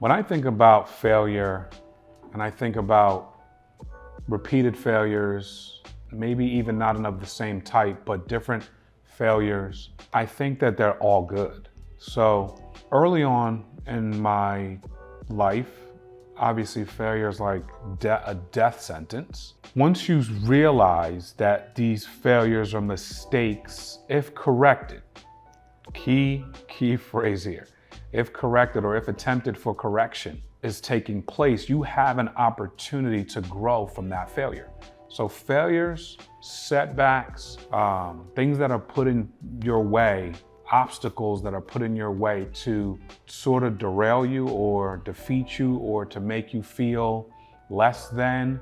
When I think about failure and I think about repeated failures, maybe even not of the same type, but different failures, I think that they're all good. So early on in my life, obviously failure is like a death sentence. Once you realize that these failures are mistakes, if corrected, key phrase here, if corrected or if attempted for correction is taking place, you have an opportunity to grow from that failure. So failures, setbacks, things that are put in your way, obstacles that are put in your way to sort of derail you or defeat you or to make you feel less than,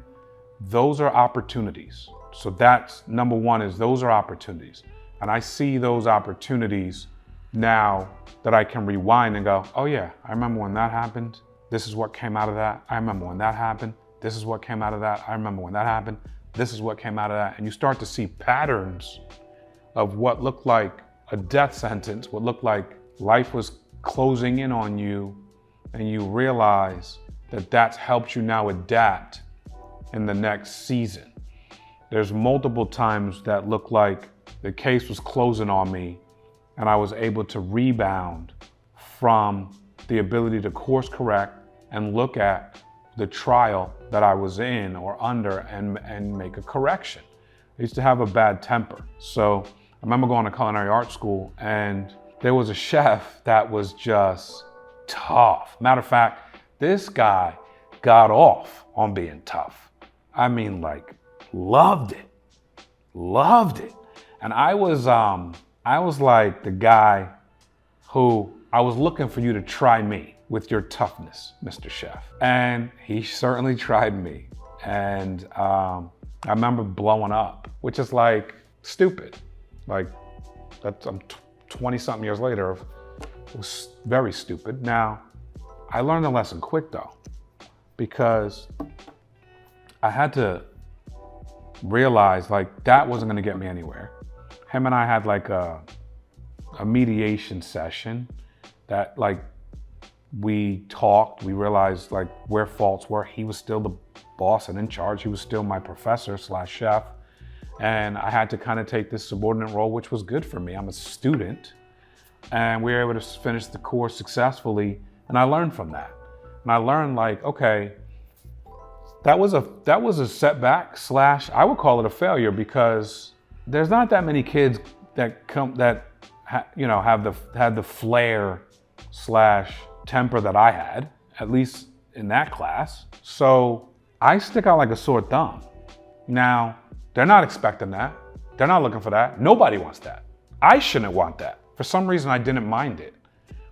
those are opportunities. So that's number one, is those are opportunities. And I see those opportunities now that I can rewind and go, oh yeah, I remember when that happened. This is what came out of that. I remember when that happened. This is what came out of that. I remember when that happened. This is what came out of that. And you start to see patterns of what looked like a death sentence, what looked like life was closing in on you, and you realize that that's helped you now adapt in the next season. There's multiple times that look like the case was closing on me and I was able to rebound from the ability to course correct and look at the trial that I was in or under and make a correction. I used to have a bad temper. So I remember going to culinary art school and there was a chef that was just tough. Matter of fact, this guy got off on being tough. I mean, like, loved it. And I was like the guy who I was looking for you to try me with your toughness, Mr. Chef. And he certainly tried me. And I remember blowing up, which is like stupid. Like, I'm 20 something years later, it was very stupid. Now, I learned the lesson quick though, because I had to realize like that wasn't gonna get me anywhere. Him and I had like a mediation session that like we talked, we realized like where faults were. He was still the boss and in charge. He was still my professor / chef. And I had to kind of take this subordinate role, which was good for me. I'm a student and we were able to finish the course successfully. And I learned from that. And I learned like, okay, that was a setback / I would call it a failure, because there's not that many kids that had the flair / temper that I had, at least in that class. So I stick out like a sore thumb. Now, they're not expecting that. They're not looking for that. Nobody wants that. I shouldn't want that. For some reason, I didn't mind it.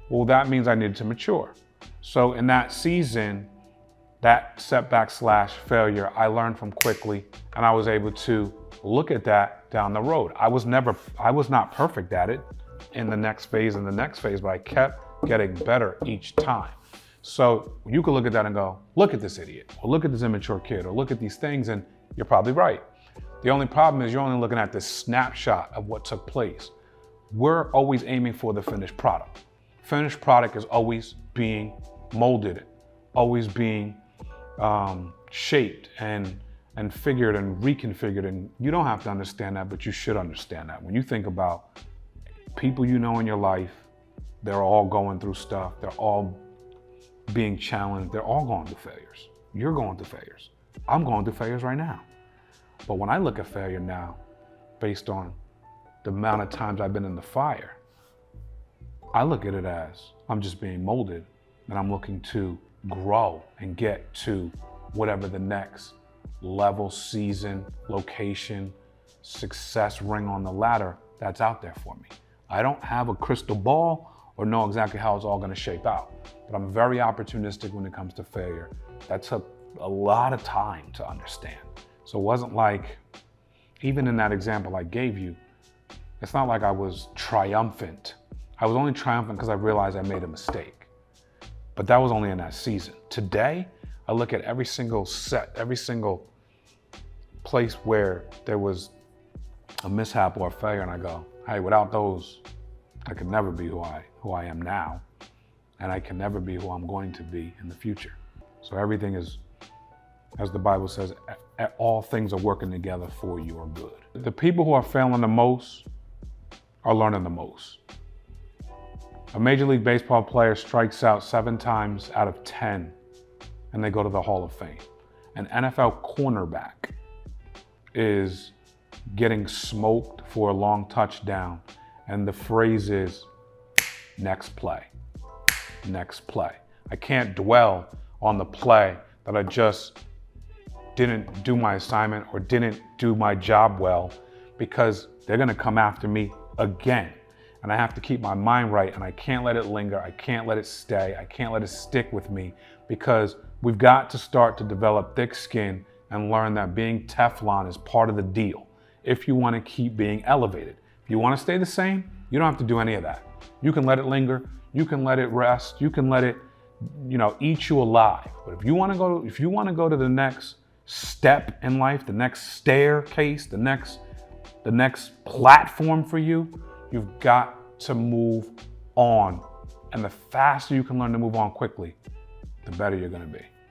Well, that means I needed to mature. So in that season, that setback / failure, I learned from quickly, and I was able to look at that down the road. I was not perfect at it in the next phase but I kept getting better each time. So you could look at that and go, look at this idiot, or look at this immature kid, or look at these things, and you're probably right. The only problem is you're only looking at this snapshot of what took place. We're always aiming for the finished product. Finished product is always being molded, always being shaped and figured and reconfigured. And you don't have to understand that, but you should understand that. When you think about people you know in your life, they're all going through stuff. They're all being challenged. They're all going through failures. You're going through failures. I'm going through failures right now. But when I look at failure now, based on the amount of times I've been in the fire, I look at it as I'm just being molded, and I'm looking to grow and get to whatever the next level, season, location, success ring on the ladder that's out there for me. I don't have a crystal ball or know exactly how it's all gonna shape out, but I'm very opportunistic when it comes to failure. That took a lot of time to understand. So it wasn't like, even in that example I gave you, it's not like I was triumphant. I was only triumphant because I realized I made a mistake. But that was only in that season. Today, I look at every single place where there was a mishap or a failure, and I go, hey, without those, I could never be who I am now. and I can never be who I'm going to be in the future. So everything is, as the Bible says, all things are working together for your good. The people who are failing the most are learning the most. A Major League Baseball player strikes out 7 times out of 10, and they go to the Hall of Fame. An NFL cornerback is getting smoked for a long touchdown, and the phrase is, next play, next play. I can't dwell on the play that I just didn't do my assignment or didn't do my job well, because they're gonna come after me again. And I have to keep my mind right, and I can't let it linger. I can't let it stay. I can't let it stick with me, because we've got to start to develop thick skin and learn that being Teflon is part of the deal if you want to keep being elevated. If you want to stay the same, you don't have to do any of that. You can let it linger. You can let it rest. You can let it, eat you alive. But if you want to go to the next step in life, the next staircase, the next platform for you, you've got to move on. And the faster you can learn to move on quickly, the better you're going to be.